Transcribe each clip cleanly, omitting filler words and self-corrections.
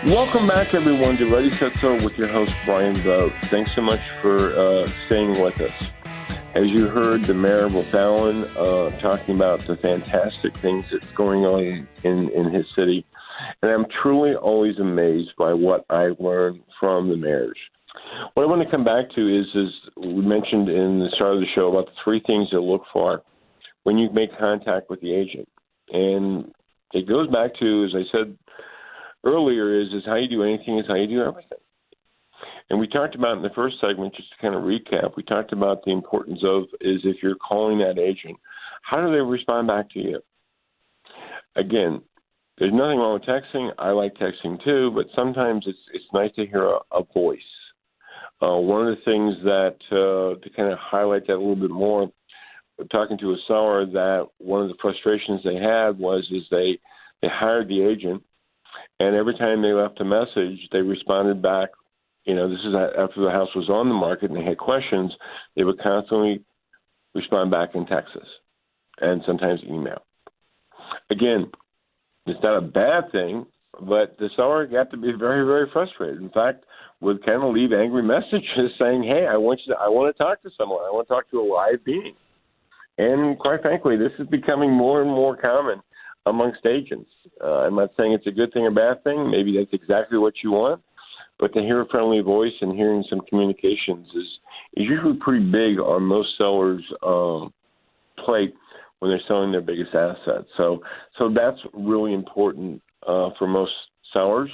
Welcome back, everyone, to Ready, Set, Sell with your host, Bryan Vogt. Thanks so much for staying with us. As you heard the mayor of O'Fallon talking about the fantastic things that's going on in his city, and I'm truly always amazed by what I learned from the mayors. What I want to come back to is we mentioned in the start of the show about the three things to look for when you make contact with the agent. And it goes back to, as I said earlier, is how you do anything is how you do everything. And we talked about in the first segment, just to kind of recap, we talked about the importance of is if you're calling that agent, how do they respond back to you? Again, there's nothing wrong with texting. I like texting too, but sometimes it's nice to hear a voice. One of the things that, to kind of highlight that a little bit more, talking to a seller, that one of the frustrations they had was they hired the agent, and every time they left a message, they responded back. This is after the house was on the market and they had questions, they would constantly respond back in text and sometimes email. Again, it's not a bad thing, but the seller got to be very, very frustrated. In fact, would kind of leave angry messages saying, "Hey, I want to talk to someone. I want to talk to a live being." And quite frankly, this is becoming more and more common amongst agents. I'm not saying it's a good thing or bad thing. Maybe that's exactly what you want. But to hear a friendly voice and hearing some communications is usually pretty big on most sellers' plate when they're selling their biggest asset. So that's really important for most sellers.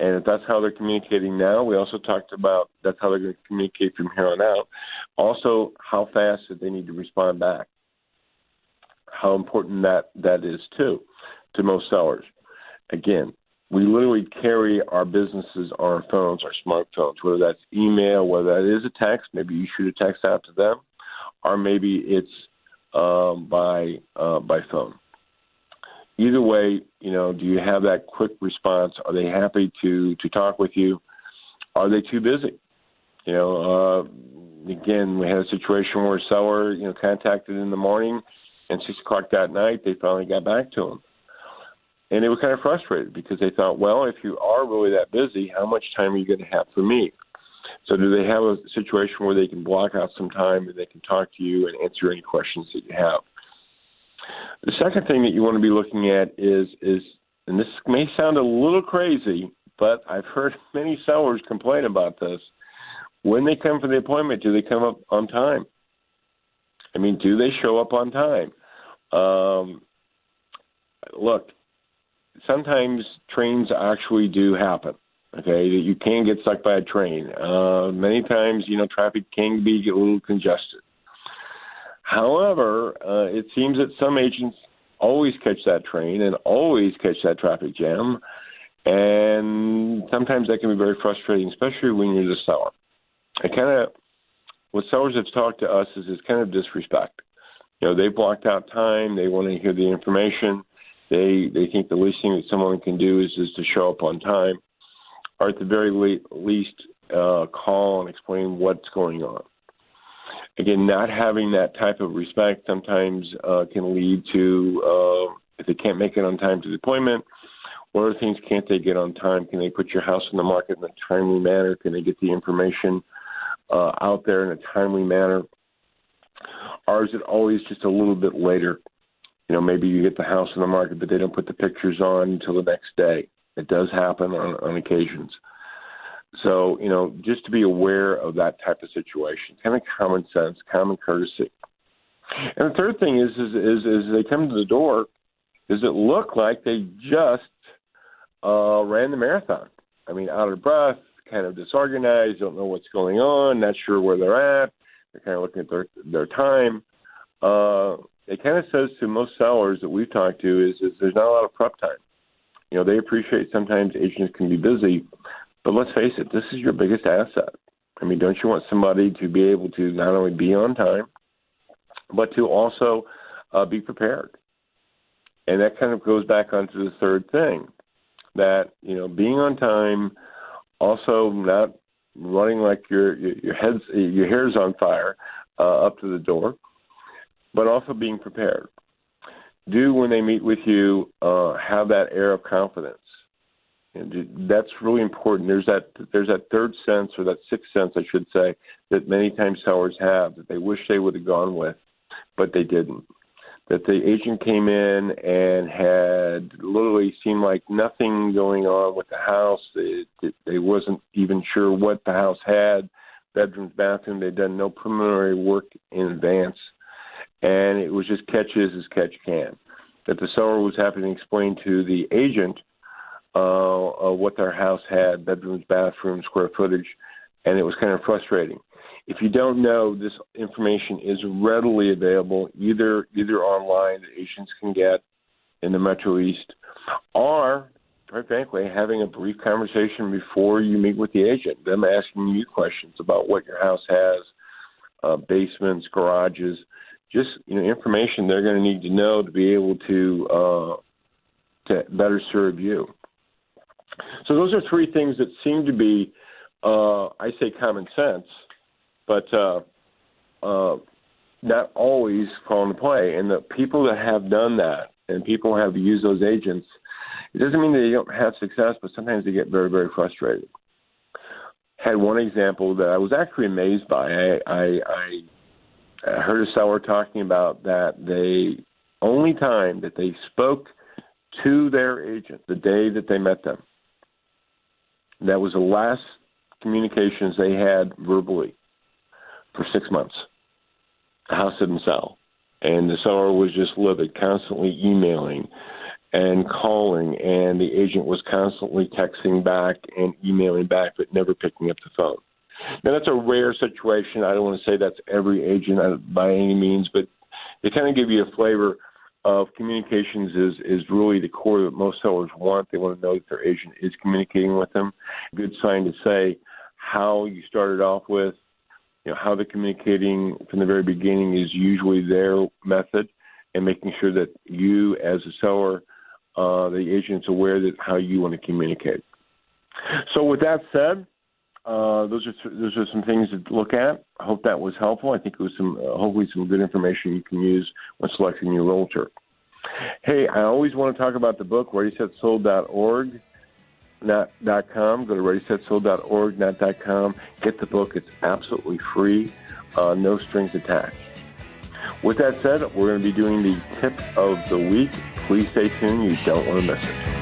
And if that's how they're communicating now, we also talked about that's how they're going to communicate from here on out. Also, how fast do they need to respond back? How important that is, too, to most sellers. Again, we literally carry our businesses on our phones, our smartphones, whether that's email, whether that is a text. Maybe you shoot a text out to them, or maybe it's by phone. Either way, do you have that quick response? Are they happy to talk with you? Are they too busy? Again, we had a situation where a seller, contacted in the morning, and 6 o'clock that night, they finally got back to them. And they were kind of frustrated because they thought, well, if you are really that busy, how much time are you going to have for me? So do they have a situation where they can block out some time and they can talk to you and answer any questions that you have? The second thing that you want to be looking at is, and this may sound a little crazy, but I've heard many sellers complain about this. When they come for the appointment, do they come up on time? I mean, do they show up on time? Look, sometimes trains actually do happen, okay? You can get stuck by a train. Many times, traffic can be a little congested. However, it seems that some agents always catch that train and always catch that traffic jam, and sometimes that can be very frustrating, especially when you're the seller. What sellers have talked to us is kind of disrespect. They blocked out time. They want to hear the information. They think the least thing that someone can do is to show up on time, or at the very least call and explain what's going on. Again, not having that type of respect sometimes can lead to, if they can't make it on time to the appointment, what other things can't they get on time? Can they put your house on the market in a timely manner? Can they get the information out there in a timely manner? Or is it always just a little bit later? Maybe you get the house on the market, but they don't put the pictures on until the next day. It does happen on occasions. So, just to be aware of that type of situation, kind of common sense, common courtesy. And the third thing is they come to the door, does it look like they just ran the marathon? I mean, out of breath, kind of disorganized, don't know what's going on, not sure where they're at. They're kind of looking at their time. It kind of says to most sellers that we've talked to is there's not a lot of prep time. They appreciate sometimes agents can be busy, but let's face it, this is your biggest asset. I mean, don't you want somebody to be able to not only be on time, but to also be prepared? And that kind of goes back onto the third thing, that, being on time, also not running like your hair's on fire up to the door, but also being prepared. Do, when they meet with you, have that air of confidence. And that's really important. There's that third sense, or that sixth sense, I should say, that many times sellers have, that they wish they would have gone with, but they didn't. That the agent came in and had literally seemed like nothing going on with the house. They wasn't even sure what the house had, bedrooms, bathroom. They'd done no preliminary work in advance. And it was just catch as catch can. That the seller was having to explain to the agent what their house had, bedrooms, bathrooms, square footage, and it was kind of frustrating. If you don't know, this information is readily available either online that agents can get in the Metro East, or, quite frankly, having a brief conversation before you meet with the agent, them asking you questions about what your house has, basements, garages, just information they're going to need to know to be able to better serve you. So those are three things that seem to be, I say, common sense, but not always fall into play. And the people that have done that and people have used those agents, it doesn't mean they don't have success, but sometimes they get very, very frustrated. Had one example that I was actually amazed by. I heard a seller talking about that the only time that they spoke to their agent, the day that they met them, that was the last communications they had verbally for 6 months. The house didn't sell. And the seller was just livid, constantly emailing and calling, and the agent was constantly texting back and emailing back, but never picking up the phone. Now, that's a rare situation. I don't want to say that's every agent by any means, but they kind of give you a flavor of communications is really the core that most sellers want. They want to know that their agent is communicating with them. A good sign to say how you started off with, how they're communicating from the very beginning is usually their method, and making sure that you as a seller, the agent's aware that how you want to communicate. So with that said, those are some things to look at. I hope that was helpful. I think it was hopefully some good information you can use when selecting your realtor. Hey, I always want to talk about the book, ReadySetSold.org, not .com. Go to ReadySetSold.org, not .com. Get the book. It's absolutely free. No strings attached. With that said, we're going to be doing the tip of the week. Please stay tuned. You don't want to miss it.